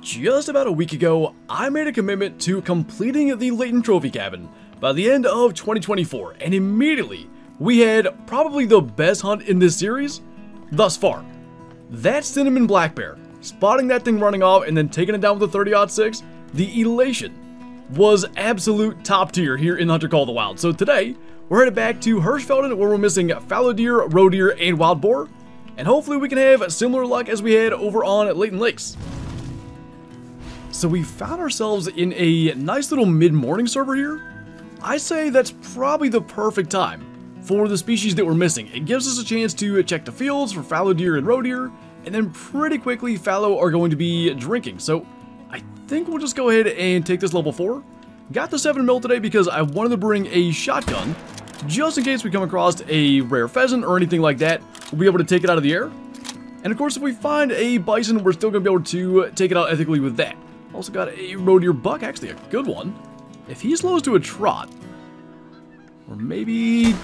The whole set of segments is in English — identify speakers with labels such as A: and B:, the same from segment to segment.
A: Just about a week ago, I made a commitment to completing the Layton Trophy Cabin by the end of 2024, and immediately we had probably the best hunt in this series thus far. That cinnamon black bear, spotting that thing running off and then taking it down with a 30-06, the elation was absolute top tier here in Hunter Call of the Wild. So today, we're headed back to Hirschfelden where we're missing fallow deer, roe deer, and wild boar, and hopefully we can have similar luck as we had over on Layton Lakes. So we found ourselves in a nice little mid-morning server here. I say that's probably the perfect time for the species that we're missing. It gives us a chance to check the fields for fallow deer and roe deer, and then pretty quickly fallow are going to be drinking. So I think we'll just go ahead and take this level 4. Got the 7mm today because I wanted to bring a shotgun just in case we come across a rare pheasant or anything like that. We'll be able to take it out of the air. And of course, if we find a bison, we're still going to be able to take it out ethically with that. Also got a roe deer buck, actually a good one. If he slows to a trot, or maybe...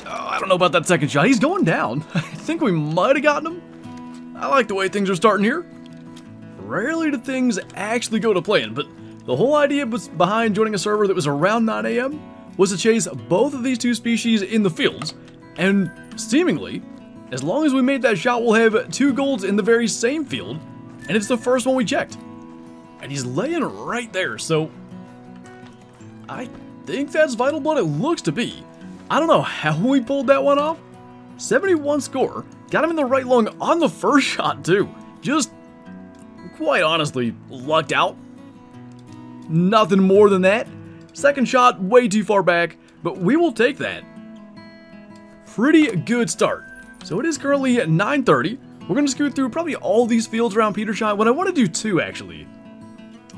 A: I don't know about that second shot. He's going down. I think we might have gotten him. I like the way things are starting here. Rarely do things actually go to plan, but the whole idea behind joining a server that was around 9 AM was to chase both of these two species in the fields, and seemingly, as long as we made that shot, we'll have 2 golds in the very same field, and it's the first one we checked. And he's laying right there, so I think that's Vital Blood. It looks to be. I don't know how we pulled that one off. 71 score. Got him in the right lung on the first shot, too. Just, quite honestly, lucked out. Nothing more than that. Second shot, way too far back, but we will take that. Pretty good start. So it is currently at 9:30. We're going to scoot through probably all these fields around Petershine. What I want to do too, actually.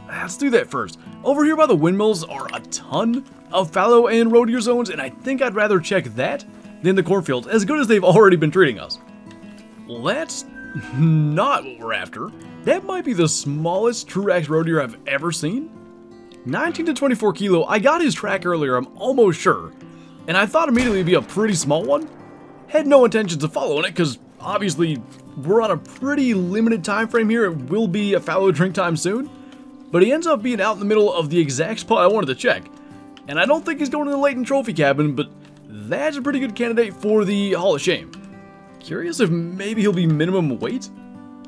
A: Let's do that first. Over here by the windmills are a ton of fallow and roe deer zones, and I think I'd rather check that than the cornfields, as good as they've already been treating us. Well, that's not what we're after. That might be the smallest Truax roe deer I've ever seen. 19 to 24 kilo. I got his track earlier, I'm almost sure, and I thought immediately it'd be a pretty small one. Had no intentions of following it, because obviously we're on a pretty limited time frame here. It will be a fallow drink time soon. But he ends up being out in the middle of the exact spot I wanted to check. And I don't think he's going to the Layton Trophy Cabin, but that's a pretty good candidate for the Hall of Shame. Curious if maybe he'll be minimum weight?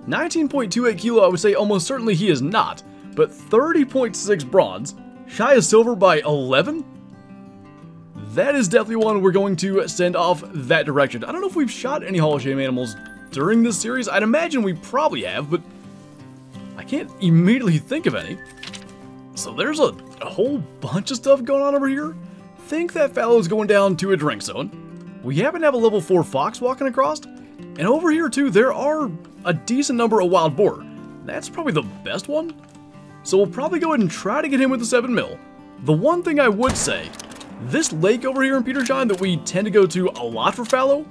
A: 19.28 kilo, I would say almost certainly he is not. But 30.6 bronze, shy of silver by 11? That is definitely one we're going to send off that direction. I don't know if we've shot any Hall of Shame animals during this series. I'd imagine we probably have, but I can't immediately think of any. So there's a whole bunch of stuff going on over here. Think that fallow's going down to a drink zone. We happen to have a level 4 fox walking across. And over here too, there are a decent number of wild boar. That's probably the best one. So we'll probably go ahead and try to get him with the 7mm. The one thing I would say, this lake over here in Petershine that we tend to go to a lot for fallow,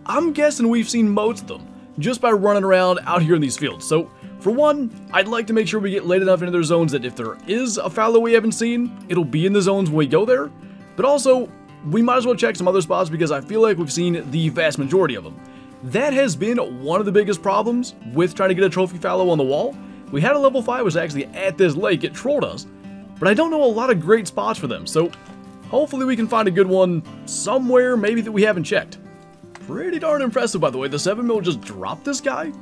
A: I'm guessing we've seen most of them just by running around out here in these fields. So for one, I'd like to make sure we get late enough into their zones that if there is a fallow we haven't seen, it'll be in the zones when we go there. But also, we might as well check some other spots because I feel like we've seen the vast majority of them. That has been one of the biggest problems with trying to get a trophy fallow on the wall. We had a level 5 was actually at this lake, it trolled us, but I don't know a lot of great spots for them, so hopefully we can find a good one somewhere maybe that we haven't checked. Pretty darn impressive, by the way. The 7mm just dropped this guy.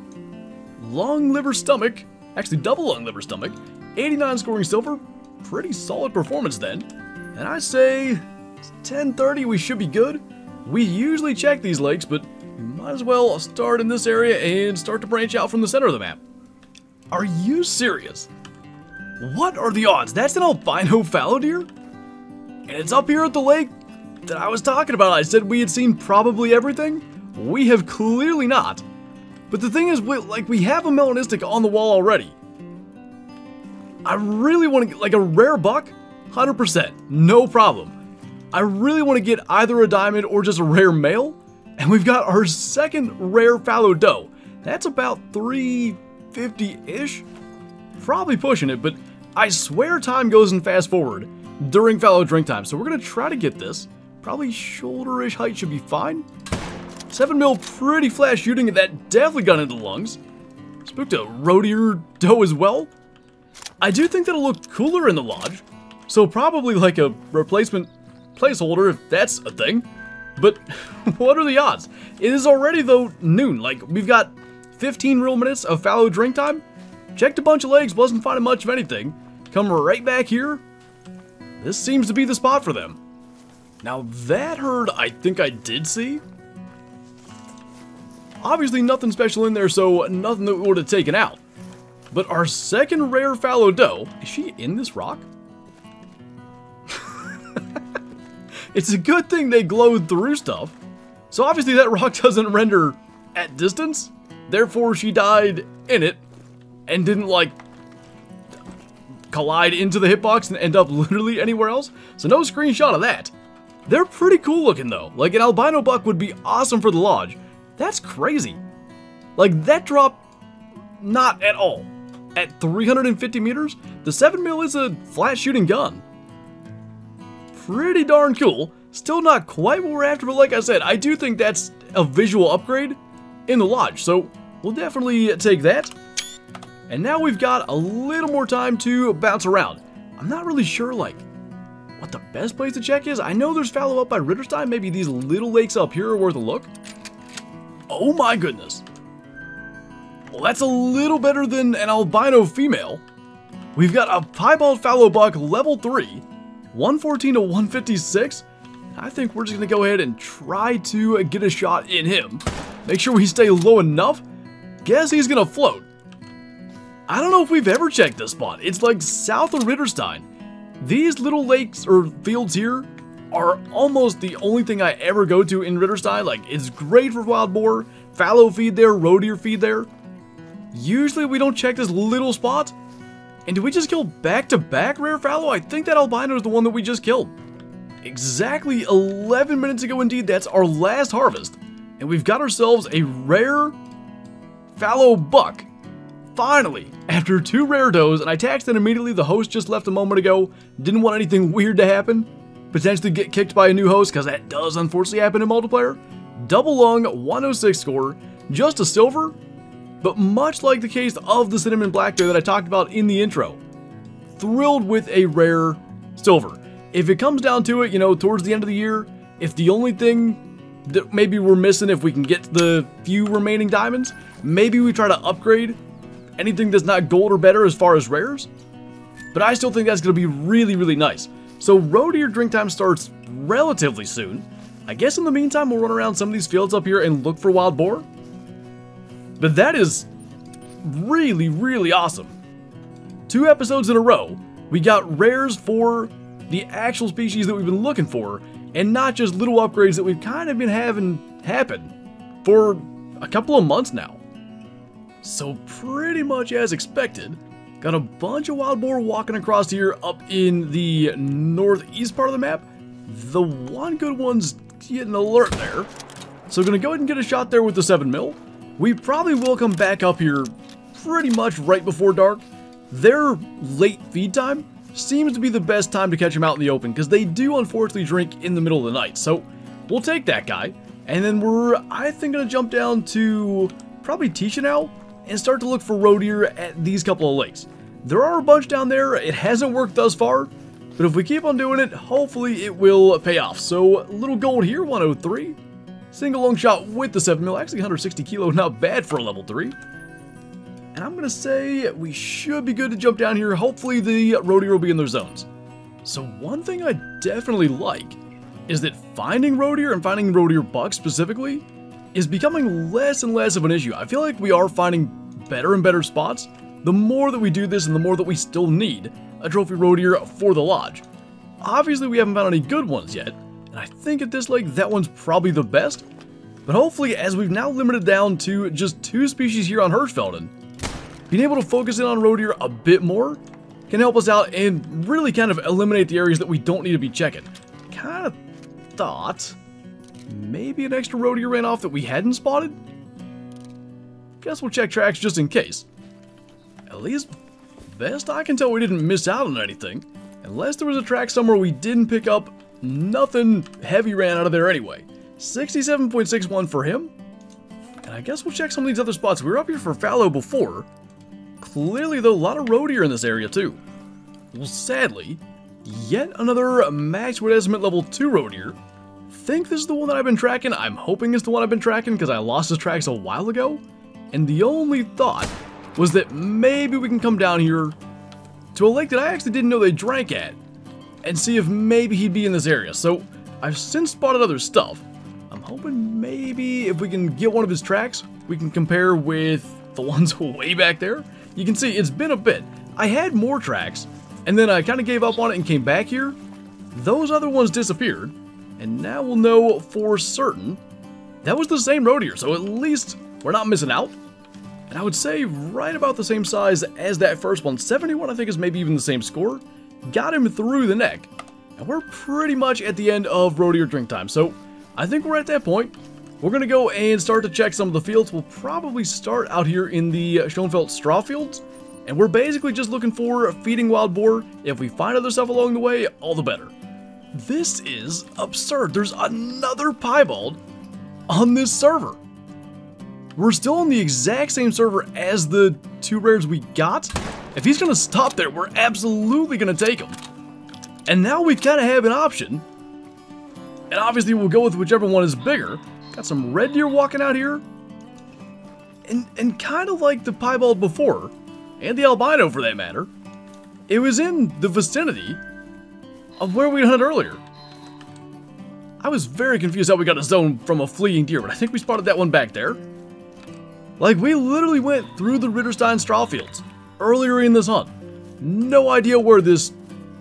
A: Lung, liver, stomach. Actually, double lung, liver, stomach. 89 scoring silver. Pretty solid performance then. And I say 10:30, we should be good. We usually check these lakes, but we might as well start in this area and start to branch out from the center of the map. Are you serious? What are the odds? That's an albino fallow deer? And it's up here at the lake that I was talking about. I said we had seen probably everything. We have clearly not. But the thing is, we have a melanistic on the wall already. I really want to get, like, a rare buck, 100%, no problem. I really want to get either a diamond or just a rare male, and we've got our second rare fallow doe. That's about 350-ish. Probably pushing it, but I swear time goes in fast forward during fallow drink time, so we're going to try to get this. Probably shoulder-ish height should be fine. 7mm pretty flat shooting, and that definitely got into the lungs. It's Spooked a roe deer doe as well. I do think that'll look cooler in the lodge. So probably like a replacement placeholder if that's a thing. But what are the odds? It is already, though, noon. Like, we've got 15 real minutes of fallow drink time. Checked a bunch of legs, wasn't finding much of anything. Come right back here. This seems to be the spot for them. Now, that herd I think I did see. Obviously, nothing special in there, so nothing that we would have taken out. But our second rare fallow doe, is she in this rock? It's a good thing they glowed through stuff. So obviously that rock doesn't render at distance. Therefore she died in it and didn't like collide into the hitbox and end up literally anywhere else. So no screenshot of that. They're pretty cool looking though. Like an albino buck would be awesome for the lodge. That's crazy. Like that dropped not at all. At 350 meters, the 7mm is a flat shooting gun. Pretty darn cool. Still not quite what we're after, but like I said, I do think that's a visual upgrade in the lodge, so we'll definitely take that. And now we've got a little more time to bounce around. I'm not really sure, like, what the best place to check is. I know there's fallow up by Ritterstein. Maybe these little lakes up here are worth a look. Oh my goodness. Well, that's a little better than an albino female. We've got a piebald fallow buck level 3. 114 to 156. I think we're just going to go ahead and try to get a shot in him. Make sure we stay low enough. Guess he's going to float. I don't know if we've ever checked this spot. It's like south of Ritterstein. These little lakes or fields here are almost the only thing I ever go to in Ritterstein. Like, it's great for wild boar, fallow feed there, roe deer feed there. Usually we don't check this little spot. And did we just kill back-to-back rare fallow? I think that albino is the one that we just killed. Exactly 11 minutes ago indeed, that's our last harvest. And we've got ourselves a rare fallow buck. Finally, after 2 rare does, and I taxed it immediately, the host just left a moment ago. Didn't want anything weird to happen. Potentially get kicked by a new host, because that does unfortunately happen in multiplayer. Double lung, 106 score, just a silver. But much like the case of the cinnamon black bear that I talked about in the intro, thrilled with a rare silver. If it comes down to it, you know, towards the end of the year, if the only thing that maybe we're missing, if we can get the few remaining diamonds, maybe we try to upgrade anything that's not gold or better as far as rares. But I still think that's going to be really, really nice. So roe deer drink time starts relatively soon. I guess in the meantime, we'll run around some of these fields up here and look for wild boar. But that is really, really awesome. 2 episodes in a row, we got rares for the actual species that we've been looking for, and not just little upgrades that we've kind of been having happen for a couple of months now. So pretty much as expected, got a bunch of wild boar walking across here up in the northeast part of the map. The one good one's getting alert there. So gonna go ahead and get a shot there with the 7mm. We probably will come back up here pretty much right before dark. Their late feed time seems to be the best time to catch them out in the open, because they do unfortunately drink in the middle of the night. So we'll take that guy, and then we're, I think, going to jump down to probably Tisha now and start to look for roe deer at these couple of lakes. There are a bunch down there. It hasn't worked thus far, but if we keep on doing it, hopefully it will pay off. So a little gold here, 103. Single long shot with the 7mm, actually 160 kilo, not bad for a level 3. And I'm going to say we should be good to jump down here. Hopefully the roe deer will be in their zones. So one thing I definitely like is that finding roe deer and finding roe deer bucks specifically is becoming less and less of an issue. I feel like we are finding better and better spots the more that we do this and the more that we still need a trophy roe deer for the lodge. Obviously we haven't found any good ones yet, and I think at this lake that one's probably the best. But hopefully, as we've now limited down to just 2 species here on Hirschfelden, being able to focus in on roe deer a bit more can help us out and really kind of eliminate the areas that we don't need to be checking. Kind of thought maybe an extra roe deer ran off that we hadn't spotted. Guess we'll check tracks just in case. At least, best I can tell, we didn't miss out on anything. Unless there was a track somewhere we didn't pick up, nothing heavy ran out of there anyway. 67.61 for him. And And I guess we'll check some of these other spots. We were up here for Fallow before. Clearly, though, a lot of road deer in this area, too. Well, sadly, yet another max wood estimate level 2 road deer. Think this is the one that I've been tracking. I'm hoping it's the one I've been tracking because I lost his tracks a while ago. And the only thought was that maybe we can come down here to a lake that I actually didn't know they drank at and see if maybe he'd be in this area. So I've since spotted other stuff. I'm hoping maybe if we can get one of his tracks, we can compare with the ones way back there. You can see it's been a bit. I had more tracks and then I kind of gave up on it and came back here. Those other ones disappeared. And now we'll know for certain that was the same road deer, so at least we're not missing out. And I would say right about the same size as that first one. 71, I think, is maybe even the same score. Got him through the neck. And we're pretty much at the end of road deer drink time. So I think we're at that point. We're going to go and start to check some of the fields. We'll probably start out here in the Schoenfeld straw fields. And we're basically just looking for feeding wild boar. If we find other stuff along the way, all the better. This is absurd. There's another piebald on this server. We're still on the exact same server as the 2 rares we got. If he's going to stop there, we're absolutely going to take him. And now we kind of have an option. And obviously we'll go with whichever one is bigger. Got some red deer walking out here. And kind of like the piebald before, and the albino for that matter, it was in the vicinity of where we hunted earlier. I was very confused how we got a zone from a fleeing deer, but I think we spotted that one back there. Like, we literally went through the Ritterstein straw fields earlier in this hunt. No idea where this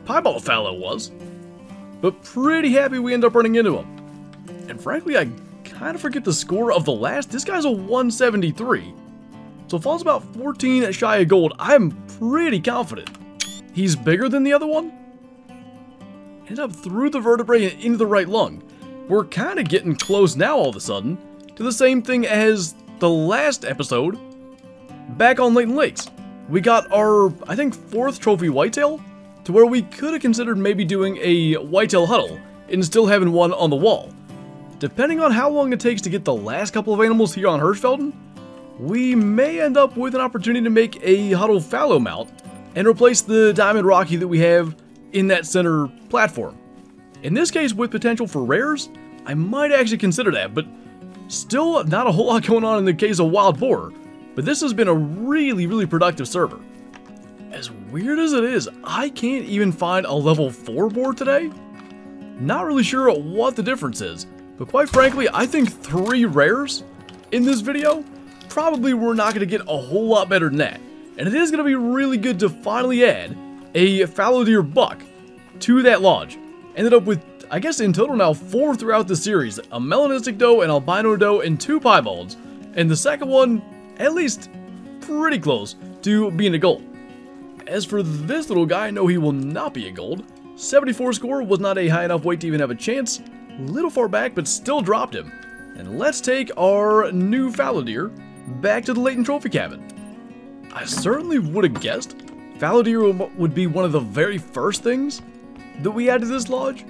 A: piebald fallow was, but pretty happy we end up running into him. And frankly, I kind of forget the score of the last. This guy's a 173. So falls about 14 shy of gold. I'm pretty confident he's bigger than the other one. Ended up through the vertebrae and into the right lung. We're kind of getting close now all of a sudden to the same thing as the last episode back on Layton Lakes. We got our, I think, 4th trophy whitetail to where we could have considered maybe doing a whitetail huddle and still having one on the wall. Depending on how long it takes to get the last couple of animals here on Hirschfelden, we may end up with an opportunity to make a huddle fallow mount and replace the diamond rocky that we have in that center platform. In this case, with potential for rares, I might actually consider that, but still not a whole lot going on in the case of wild boar. But this has been a really, really productive server. As weird as it is, I can't even find a level 4 boar today. Not really sure what the difference is, but quite frankly, I think 3 rares in this video, probably we're not going to get a whole lot better than that. And it is going to be really good to finally add a fallow deer buck to that lodge. Ended up with, I guess in total now, 4 throughout the series. A melanistic doe, an albino doe, and 2 piebalds. And the second one, at least pretty close to being a gold. As for this little guy, I know he will not be a gold. 74 score was not a high enough weight to even have a chance. Little far back, but still dropped him. And let's take our new fallow deer back to the Layton Trophy Cabin. I certainly would have guessed fallow deer would be one of the very first things that we added to this lodge.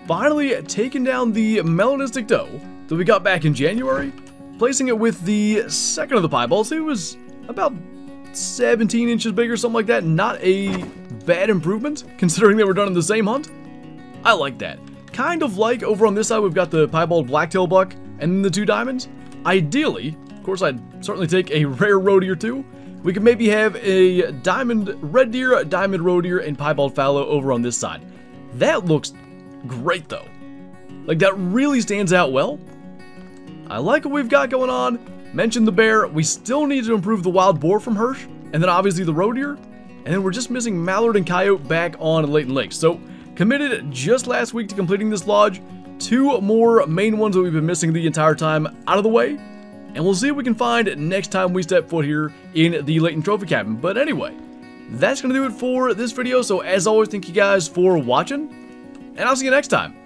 A: Finally taking down the melanistic doe that we got back in January, placing it with the second of the piebalds. It was about 17 inches bigger, something like that. Not a bad improvement, considering they were done in the same hunt. I like that. Kind of like over on this side, we've got the piebald blacktail buck and then the 2 diamonds. Ideally, of course, I'd certainly take a rare roe deer too. We could maybe have a diamond red deer, a diamond roe deer, and piebald fallow over on this side. That looks great though. Like, that really stands out well. I like what we've got going on. Mentioned the bear. We still need to improve the wild boar from Hirsch, and then obviously the roe deer. And then we're just missing mallard and coyote back on Layton Lake. So committed just last week to completing this lodge. 2 more main ones that we've been missing the entire time out of the way. And we'll see what we can find next time we step foot here in the Layton Trophy Cabin. But anyway, that's going to do it for this video. So as always, thank you guys for watching, and I'll see you next time.